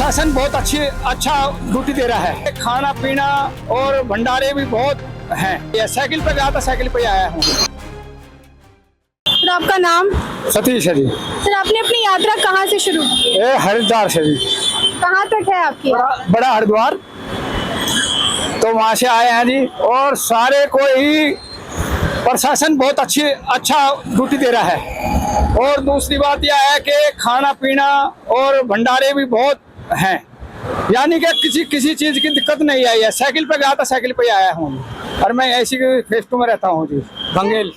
प्रशासन बहुत अच्छा ड्यूटी दे रहा है। खाना पीना और भंडारे भी बहुत हैं। ये साइकिल पे गया था, साइकिल पे आया हूँ। सर आपका नाम? सतीश है जी। सर आपने अपनी यात्रा कहाँ से शुरू की? हरिद्वार से जी। कहाँ तक है आपकी? बड़ा हरिद्वार, तो वहाँ से आए हैं जी। और सारे को ही प्रशासन बहुत अच्छा ड्यूटी दे रहा है। और दूसरी बात यह है कि खाना पीना और भंडारे भी बहुत हैं, यानी कि किसी चीज की दिक्कत नहीं आई है। साइकिल पे गया था, साइकिल पे आया हूँ। और मैं ऐसी फेस 2 में रहता हूँ जी, बंगेल।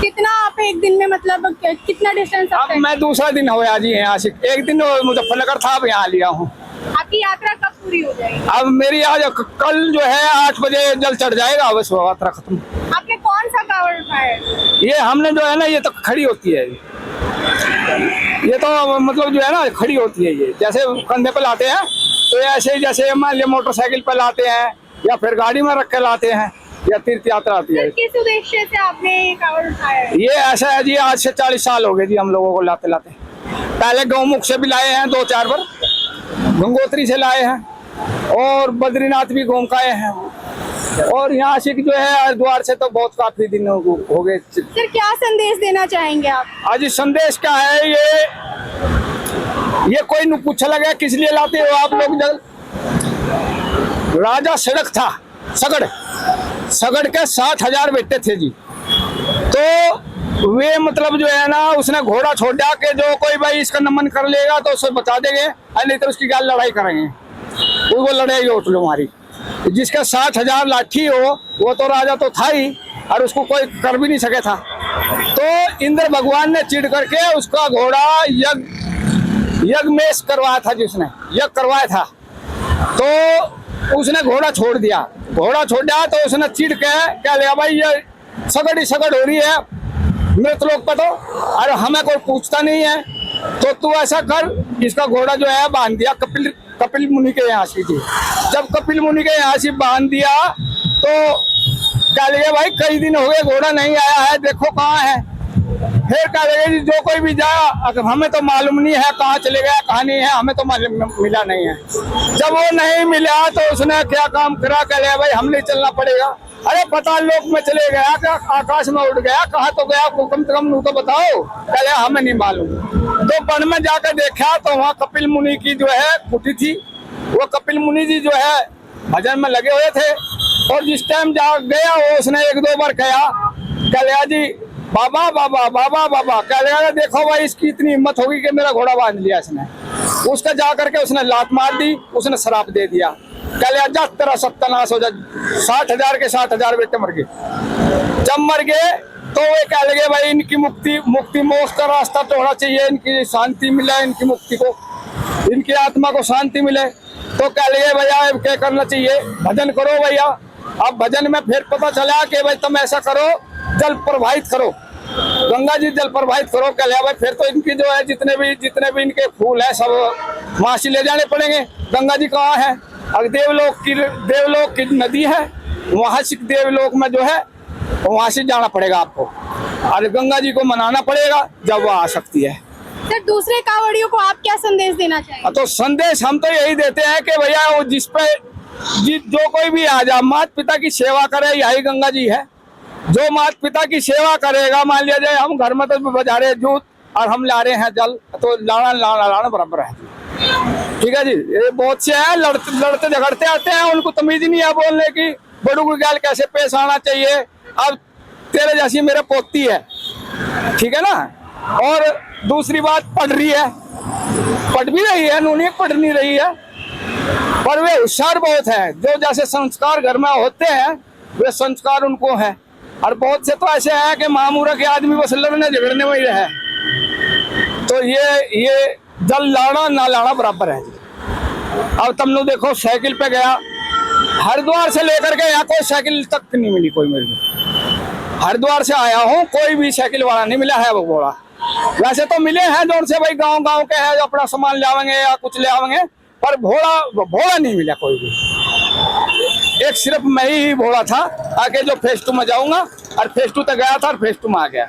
कितना आप एक दिन में मतलब कितना डिस्टेंस? अब मैं दूसरा दिन हो गया जी यहाँ से। एक दिन मुजफ्फरनगर था, अब यहाँ लिया हूँ। आपकी यात्रा कब पूरी हो जाएगी? अब मेरी आज कल जो है 8 बजे जल चढ़ जाएगा, बस यात्रा खत्म। आपने कौन सा कावड़ उठाया? ये हमने जो है ना, ये तो खड़ी होती है। ये तो मतलब जो है ना, खड़ी होती है। ये जैसे कंधे पे लाते हैं, तो ऐसे ही जैसे मान लिया मोटरसाइकिल पे लाते हैं या फिर गाड़ी में रख के लाते हैं, या तीर्थ यात्रा आती है। किस उद्देश्य से आपने ये कावड़ उठाया? ये ऐसा है जी, आज से 40 साल हो गए जी हम लोगों को लाते लाते। पहले गौमुख से भी लाए हैं 2-4 बार, गंगोत्री से लाए हैं, और बद्रीनाथ भी घूम के आए हैं। और यहाँ से जो है हरिद्वार से तो बहुत काफी दिन हो गए। सर क्या संदेश देना चाहेंगे आप? आज संदेश क्या है, ये कोई न पूछा लगा किस लिए लाते हो आप लोग। राजा सड़क था, सगड़ के 60,000 बेटे थे जी। तो वे मतलब जो है ना, उसने घोड़ा छोड़ दिया कि जो कोई भाई इसका नमन कर लेगा तो उसे बचा देंगे, नहीं तो उसकी गाल लड़ाई करेंगे। वो लड़ाई उठ लो हमारी। जिसका 60,000 लाठी हो, वो तो राजा तो था ही, और उसको कोई कर भी नहीं सके था। तो इंद्र भगवान ने चिढ़ करके उसका घोड़ा यज्ञ में करवाया था, जिसने यज्ञ करवाया था। तो उसने घोड़ा छोड़ दिया तो उसने चिढ़ के क्या लिया, भाई ये सगड़ ही सगड़ हो रही है मृत लोग पर, तो अरे हमें कोई पूछता नहीं है, तो तू ऐसा कर, इसका घोड़ा जो है बांध दिया कपिल मुनि के यहाँ से जी। जब कपिल मुनि के यहाँ से बांध दिया, तो क्या लगे भाई कई दिन हो गए घोड़ा नहीं आया है, देखो कहाँ है। फिर क्या लगे जी, जो कोई भी जाए, हमें तो मालूम नहीं है कहाँ चले गया, कहाँ नहीं है, हमें तो मिला नहीं है। जब वो नहीं मिला तो उसने क्या काम करा, कह लिया भाई हमने चलना पड़ेगा। अरे पाताल लोक में चले गया, क्या आकाश में उड़ गया, कहाँ तो गया, कम से कम तो बताओ। कह लिया हमें नहीं मालूम। तो वन में जाकर देखा तो वहाँ कपिल मुनि की जो है कुटी थी। वो कपिल मुनि जी जो है भजन में लगे हुए थे, और जिस टाइम जा गया वो उसने 1-2 बार कहा, कह लिया जी बाबा बाबा बाबा बाबा। कह लिया देखो भाई इसकी इतनी हिम्मत होगी कि मेरा घोड़ा बांध लिया इसने। उसका जा करके उसने लात मार दी, उसने शराब दे दिया। कह लिया जा तेरा सत्यानाश हो जा। 60,000 के 60,000 बेटे मर गए। जब मर गए तो वे कह लगे भाई इनकी मुक्ति मोक्ष का रास्ता तोड़ना चाहिए, इनकी शांति मिले, इनकी मुक्ति को, इनकी आत्मा को शांति मिले। तो कह लगे भैया क्या करना चाहिए, भजन करो भैया। अब भजन में फिर पता चला कि भाई तुम ऐसा करो, जल प्रवाहित करो, गंगा जी जल प्रवाहित करो। कह लिया भाई फिर तो इनकी जो है जितने भी इनके फूल है सब वहां से ले जाने पड़ेंगे। गंगा जी कहाँ है? अगर देवलोक की नदी है, वहां से देवलोक में जो है वहां से जाना पड़ेगा आपको, और गंगा जी को मनाना पड़ेगा, जब वो आ सकती है। सर दूसरे कावड़ियों को आप क्या संदेश देना चाहेंगे? तो संदेश हम तो यही देते हैं कि भैया वो जो कोई भी आ जाए, माता पिता की सेवा करे, यही गंगा जी है। जो माता पिता की सेवा करेगा, मान लिया जाए हम घर में तो बजा रहे जूत और हम ला रहे हैं जल, तो लाना बराबर है। ठीक है जी। ये बहुत से हैं लड़ते झगड़ते आते हैं, उनको तमीज नहीं है बोलने की, बड़ों की गाल कैसे पेश आना चाहिए। अब तेरे जैसी मेरे पोती है, ठीक है ना। और दूसरी बात पढ़ भी रही है, नूनी पढ़ नहीं रही है, पर वे होशियार बहुत है। जो जैसे संस्कार घर में होते हैं वे संस्कार उनको है। और बहुत से तो ऐसे हैं कि मामूरा के आदमी बस लड़ने झगड़ने में ही रहे। तो ये जल लाना ना लाना बराबर है। अब तुम लोग देखो, साइकिल पे गया हरिद्वार से लेकर के यहाँ कोई साइकिल तक नहीं मिली कोई मेरे को। हरिद्वार से आया हूँ, कोई भी साइकिल वाला नहीं मिला है। वो घोड़ा वैसे तो मिले हैं जो से भाई गांव के हैं, अपना सामान ले आवेंगे या कुछ ले आवेंगे, पर घोड़ा नहीं मिला कोई भी। एक सिर्फ मैं ही घोड़ा था आके जो फेस 2 में जाऊंगा, और फेस 2 तक गया था और फेस 2 में आ गया।